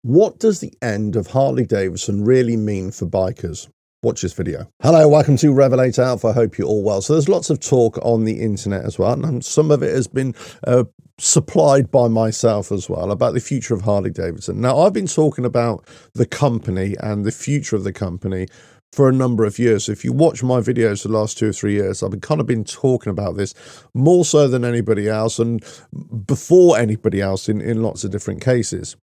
What does the end of Harley-Davidson really mean for bikers? Watch this video. Hello, welcome to RevelatorAlf. I hope you're all well. So there's lots of talk on the internet as well, and some of it has been supplied by myself as well about the future of Harley-Davidson. Now, I've been talking about the company and the future of the company for a number of years. So if you watch my videos the last 2 or 3 years, I've been talking about this more so than anybody else and before anybody else in lots of different cases.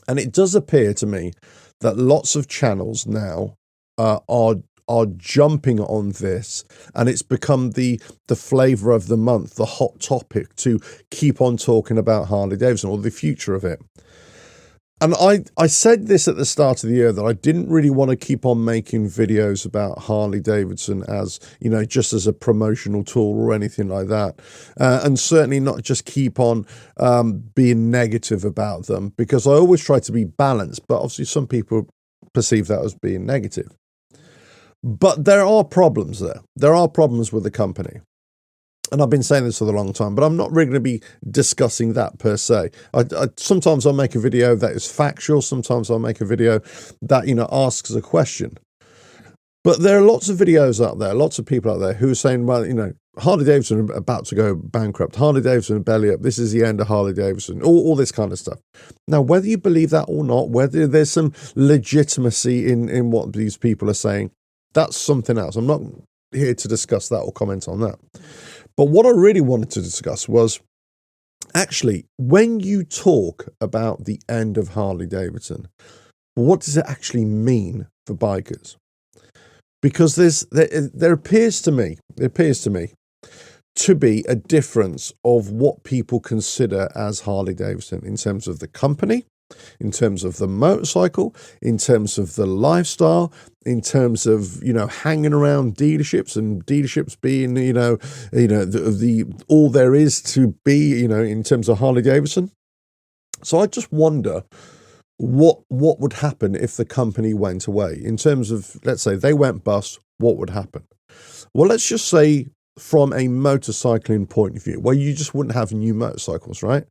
And it does appear to me that lots of channels now are jumping on this, and it's become the flavor of the month, the hot topic to keep on talking about Harley-Davidson or the future of it. And I said this at the start of the year that I didn't really want to keep on making videos about Harley-Davidson as, you know, just as a promotional tool or anything like that. And certainly not just keep on being negative about them, because I always try to be balanced. But obviously some people perceive that as being negative. But there are problems there. There are problems with the company. And I've been saying this for a long time, but I'm not really going to be discussing that per se. Sometimes I'll make a video that is factual. Sometimes I'll make a video that, you know, asks a question. But there are lots of videos out there, lots of people out there who are saying, well, you know, Harley-Davidson are about to go bankrupt. Harley-Davidson belly up. This is the end of Harley-Davidson. All this kind of stuff. Now, whether you believe that or not, whether there's some legitimacy in what these people are saying, that's something else. I'm not here to discuss that or comment on that. But what I really wanted to discuss was, actually, when you talk about the end of Harley-Davidson, what does it actually mean for bikers? Because there appears to me to be a difference of what people consider as Harley-Davidson in terms of the company, in terms of the motorcycle, in terms of the lifestyle, in terms of, you know, hanging around dealerships and dealerships being, you know, the all there is to be, you know, in terms of Harley-Davidson. So I just wonder what would happen if the company went away in terms of, let's say they went bust, what would happen? Well, let's just say from a motorcycling point of view, where you just wouldn't have new motorcycles, right?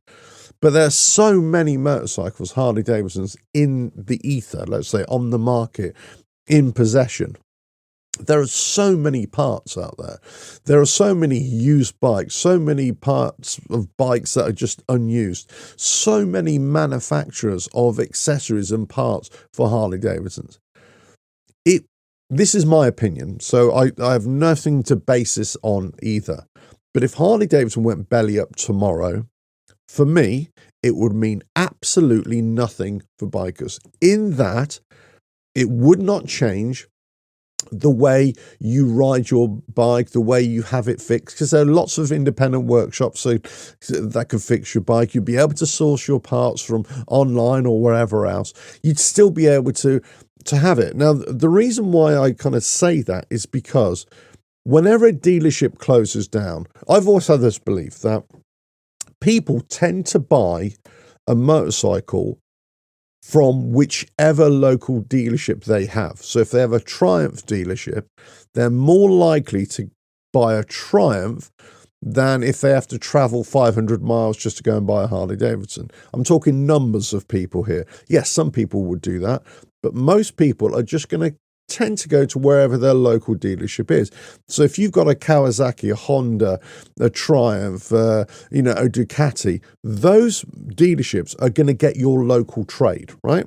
But there are so many motorcycles, Harley-Davidsons, in the ether, let's say, on the market, in possession. There are so many parts out there. There are so many used bikes, so many parts of bikes that are just unused, so many manufacturers of accessories and parts for Harley-Davidsons. This is my opinion, so I have nothing to base this on either. But if Harley-Davidson went belly up tomorrow, for me, it would mean absolutely nothing for bikers, in that it would not change the way you ride your bike, the way you have it fixed, because there are lots of independent workshops that can fix your bike. You'd be able to source your parts from online or wherever else. You'd still be able to have it. Now, the reason why I kind of say that is because whenever a dealership closes down, I've always had this belief that people tend to buy a motorcycle from whichever local dealership they have. So if they have a Triumph dealership, they're more likely to buy a Triumph than if they have to travel 500 miles just to go and buy a Harley-Davidson. I'm talking numbers of people here. Yes, some people would do that, but most people are just going to tend to go to wherever their local dealership is. So if you've got a Kawasaki, a Honda, a Triumph, you know, a Ducati, those dealerships are going to get your local trade, right?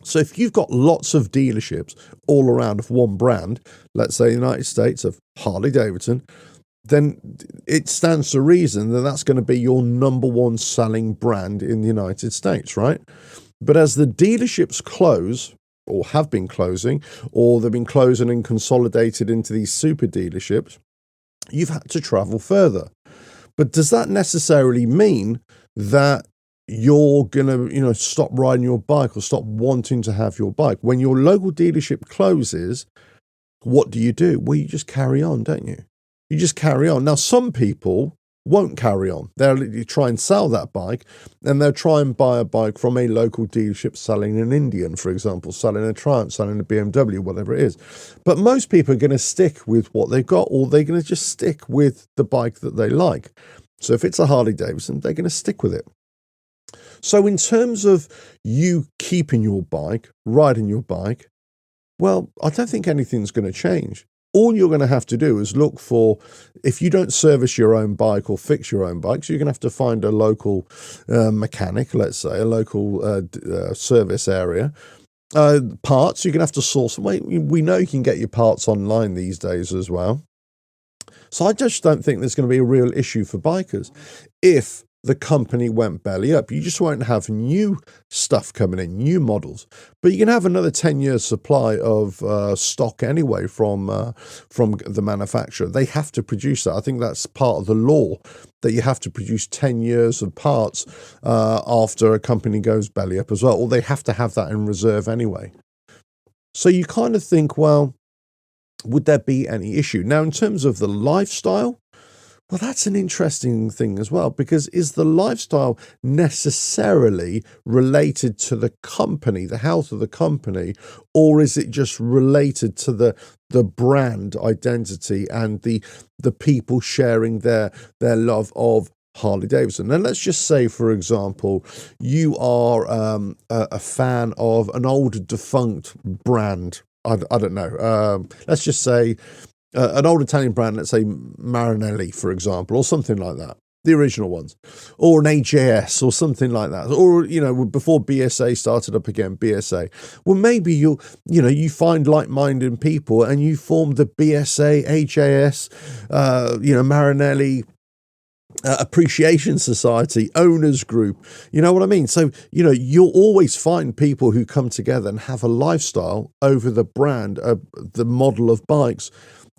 So if you've got lots of dealerships all around of one brand, let's say the United States of Harley-Davidson, then it stands to reason that that's going to be your number one selling brand in the United States, right? But as the dealerships close, or have been closing, or they've been closing and consolidated into these super dealerships, you've had to travel further. But does that necessarily mean that you're going to, you know, stop riding your bike or stop wanting to have your bike? When your local dealership closes, what do? Well, you just carry on, don't you? You just carry on. Now, some people won't carry on. They'll try and sell that bike, and they'll try and buy a bike from a local dealership selling an Indian, for example, selling a Triumph, selling a BMW, whatever it is. But most people are going to stick with what they've got, or they're going to just stick with the bike that they like. So if it's a Harley Davidson, they're going to stick with it. So in terms of you keeping your bike, riding your bike, well, I don't think anything's going to change. All you're going to have to do is look for, if you don't service your own bike or fix your own bike, so you're going to have to find a local mechanic, let's say, a local service area. Parts, you're going to have to source them. We know you can get your parts online these days as well. So I just don't think there's going to be a real issue for bikers. If the company went belly up, you just won't have new stuff coming in, new models, but you can have another 10 years supply of stock anyway from the manufacturer. They have to produce that. I think that's part of the law, that you have to produce 10 years of parts after a company goes belly up as well, or they have to have that in reserve anyway. So you kind of think, well, would there be any issue? Now, in terms of the lifestyle, well, that's an interesting thing as well, because is the lifestyle necessarily related to the company, the health of the company, or is it just related to the brand identity and the people sharing their love of Harley Davidson? And let's just say, for example, you are a fan of an old defunct brand. I don't know. Let's just say an old Italian brand, let's say Marinelli, for example, or something like that, the original ones, or an AJS or something like that, or, you know, before BSA started up again, BSA. Well, maybe you find like-minded people and you form the BSA, AJS, Marinelli Appreciation Society, owners group, you know what I mean? So, you'll always find people who come together and have a lifestyle over the brand, the model of bikes,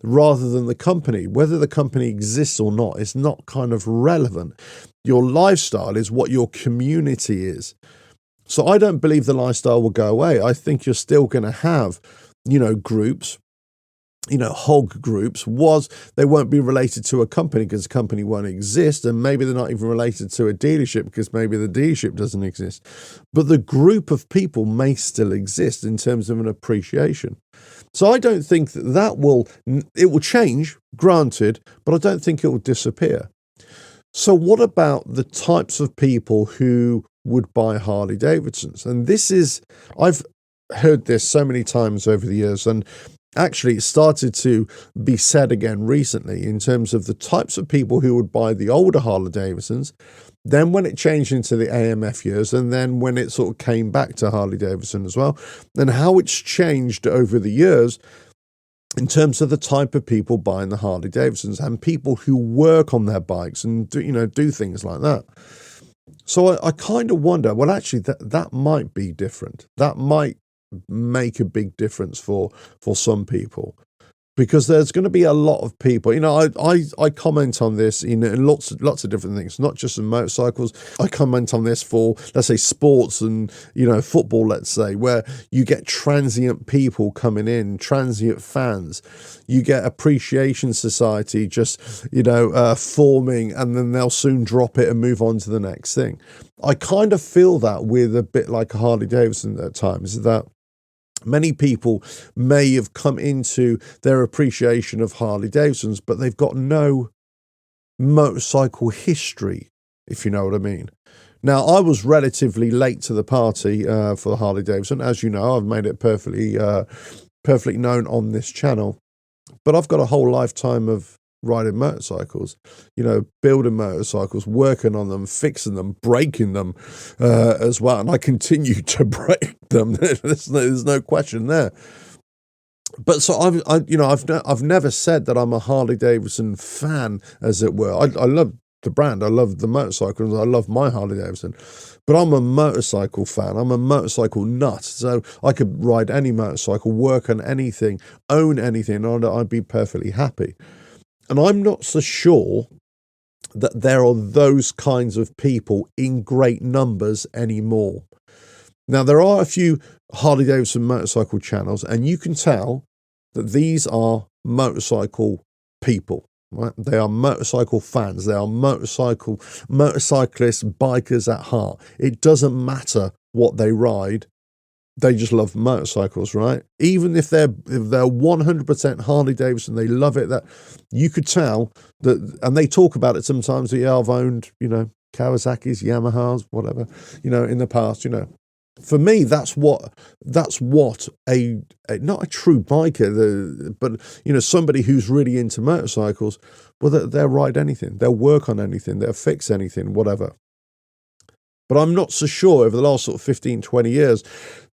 rather than the company. Whether the company exists or not is not kind of relevant. Your lifestyle is what your community is. So I don't believe the lifestyle will go away. I think you're still going to have, groups, hog groups. They won't be related to a company because the company won't exist, and maybe they're not even related to a dealership because maybe the dealership doesn't exist. But the group of people may still exist in terms of an appreciation. So I don't think that it will change, granted, but I don't think it will disappear. So what about the types of people who would buy Harley Davidsons? And I've heard this so many times over the years, and actually it started to be said again recently in terms of the types of people who would buy the older Harley Davidsons, then when it changed into the AMF years, and then when it sort of came back to Harley Davidson as well, and how it's changed over the years in terms of the type of people buying the Harley Davidsons and people who work on their bikes and do things like that. So I kind of wonder, well, actually that might be different. That might make a big difference for some people, because there's going to be a lot of people. I comment on this in lots of different things, not just in motorcycles. I comment on this for, let's say, sports and football, let's say, where you get transient people coming in, transient fans. You get appreciation society just forming, and then they'll soon drop it and move on to the next thing. I kind of feel that with a bit like a Harley Davidson at times, that many people may have come into their appreciation of Harley Davidsons, but they've got no motorcycle history, if you know what I mean. Now, I was relatively late to the party for Harley Davidson. As you know, I've made it perfectly known on this channel, but I've got a whole lifetime of riding motorcycles, building motorcycles, working on them, fixing them, breaking them as well. And I continue to break them. There's no question there. But so I've never said that I'm a Harley Davidson fan, as it were. I love the brand. I love the motorcycles. I love my Harley Davidson. But I'm a motorcycle fan. I'm a motorcycle nut. So I could ride any motorcycle, work on anything, own anything, and I'd be perfectly happy. And I'm not so sure that there are those kinds of people in great numbers anymore. Now, there are a few Harley Davidson motorcycle channels, and you can tell that these are motorcycle people, right? They are motorcycle fans. They are motorcyclists, bikers at heart. It doesn't matter what they ride. They just love motorcycles, right? Even if they're 100% Harley Davidson, they love it. That you could tell that, and they talk about it sometimes. Yeah, I've owned Kawasaki's, Yamahas, whatever, you know, in the past, you know. For me, that's what a not a true biker, but, you know, somebody who's really into motorcycles, well, they'll ride anything, they'll work on anything, they'll fix anything, whatever. But I'm not so sure over the last sort of 15, 20 years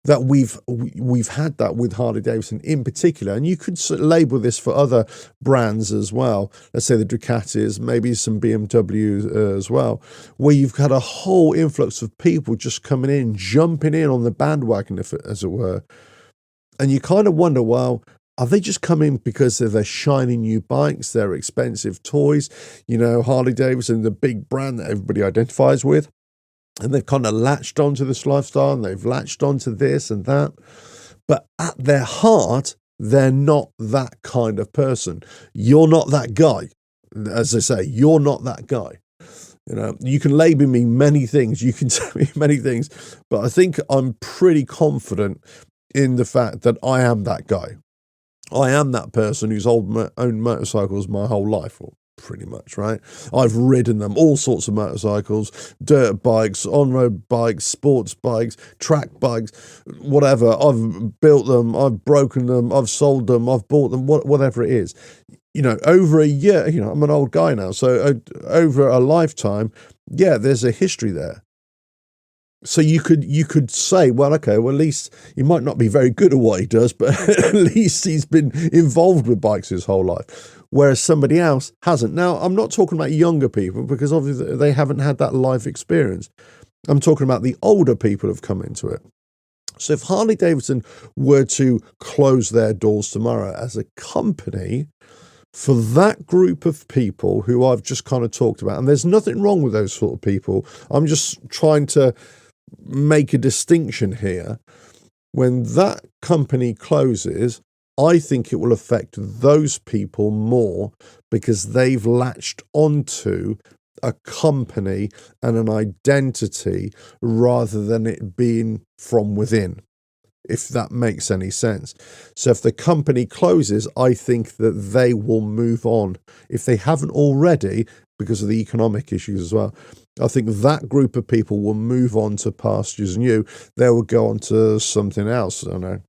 that we've had that with Harley Davidson in particular. And you could label this for other brands as well. Let's say the Ducatis, maybe some BMWs as well, where you've had a whole influx of people just coming in, jumping in on the bandwagon, as it were. And you kind of wonder, well, are they just coming because they're shiny new bikes, they're expensive toys? You know, Harley Davidson, the big brand that everybody identifies with. And they've kind of latched onto this lifestyle, and they've latched onto this and that. But at their heart, they're not that kind of person. You're not that guy. As I say, you're not that guy. You know, you can label me many things. You can tell me many things. But I think I'm pretty confident in the fact that I am that guy. I am that person who's owned motorcycles my whole life. Well, pretty much, right? I've ridden them, all sorts of motorcycles, dirt bikes, on-road bikes, sports bikes, track bikes, whatever. I've built them, I've broken them, I've sold them, I've bought them, whatever it is. You know, over a year, you know, I'm an old guy now, so over a lifetime, yeah, there's a history there. So you could say, well, okay, well, at least he might not be very good at what he does, but at least he's been involved with bikes his whole life, whereas somebody else hasn't. Now, I'm not talking about younger people, because obviously they haven't had that life experience. I'm talking about the older people who've come into it. So if Harley Davidson were to close their doors tomorrow as a company, for that group of people who I've just kind of talked about, and there's nothing wrong with those sort of people, I'm just trying to make a distinction here. When that company closes, I think it will affect those people more, because they've latched onto a company and an identity rather than it being from within, if that makes any sense. So if the company closes, I think that they will move on, if they haven't already, because of the economic issues as well. I think that group of people will move on to pastures new. They will go on to something else, I don't know,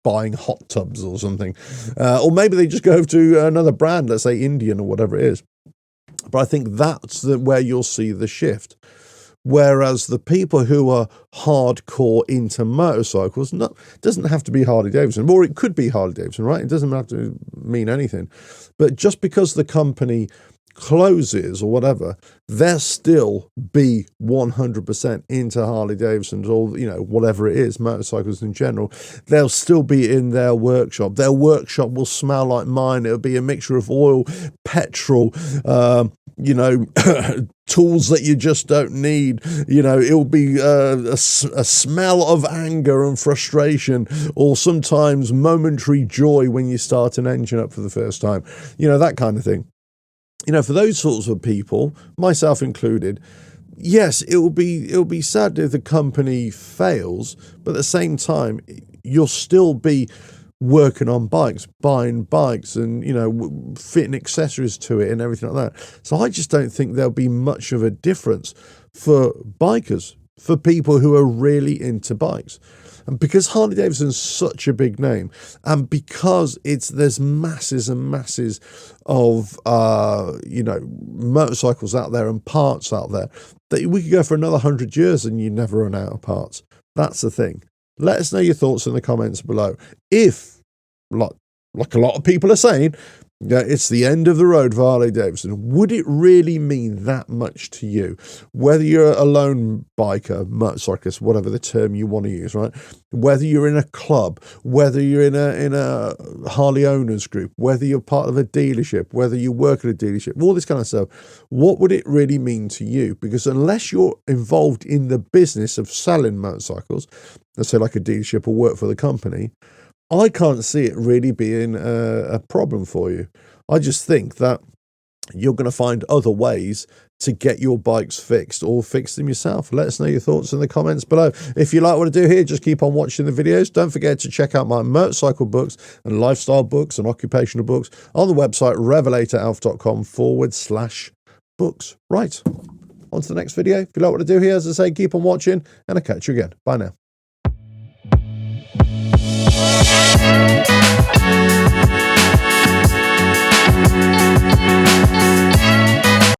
buying hot tubs or something. Or maybe they just go to another brand, let's say Indian or whatever it is. But I think that's where you'll see the shift. Whereas the people who are hardcore into motorcycles, doesn't have to be Harley Davidson, or it could be Harley Davidson, right? It doesn't have to mean anything. But just because the company closes or whatever, they'll still be 100% into Harley Davidsons, or, you know, whatever it is, motorcycles in general. They'll still be in their workshop. Their workshop will smell like mine. It'll be a mixture of oil, petrol, you know, tools that you just don't need. You know, it'll be a smell of anger and frustration, or sometimes momentary joy when you start an engine up for the first time. You know, that kind of thing. You know, for those sorts of people, myself included, yes, it will be sad if the company fails, but at the same time, you'll still be working on bikes, buying bikes, and, you know, fitting accessories to it and everything like that. So I just don't think there'll be much of a difference for bikers, for people who are really into bikes. And because Harley Davidson's such a big name, and because there's masses and masses of you know, motorcycles out there and parts out there, that we could go for another 100 years and you never run out of parts. That's the thing. Let us know your thoughts in the comments below. If, like a lot of people are saying, yeah, it's the end of the road for Harley Davidson, would it really mean that much to you? Whether you're a lone biker, motorcyclist, whatever the term you want to use, right? Whether you're in a club, whether you're in a Harley owners group, whether you're part of a dealership, whether you work at a dealership, all this kind of stuff, what would it really mean to you? Because unless you're involved in the business of selling motorcycles, let's say like a dealership or work for the company, I can't see it really being a problem for you. I just think that you're going to find other ways to get your bikes fixed, or fix them yourself. Let us know your thoughts in the comments below. If you like what I do here, just keep on watching the videos. Don't forget to check out my motorcycle books and lifestyle books and occupational books on the website RevelatorAlf.com/books. Right. on to the next video. If you like what I do here, as I say, keep on watching, and I'll catch you again. Bye now.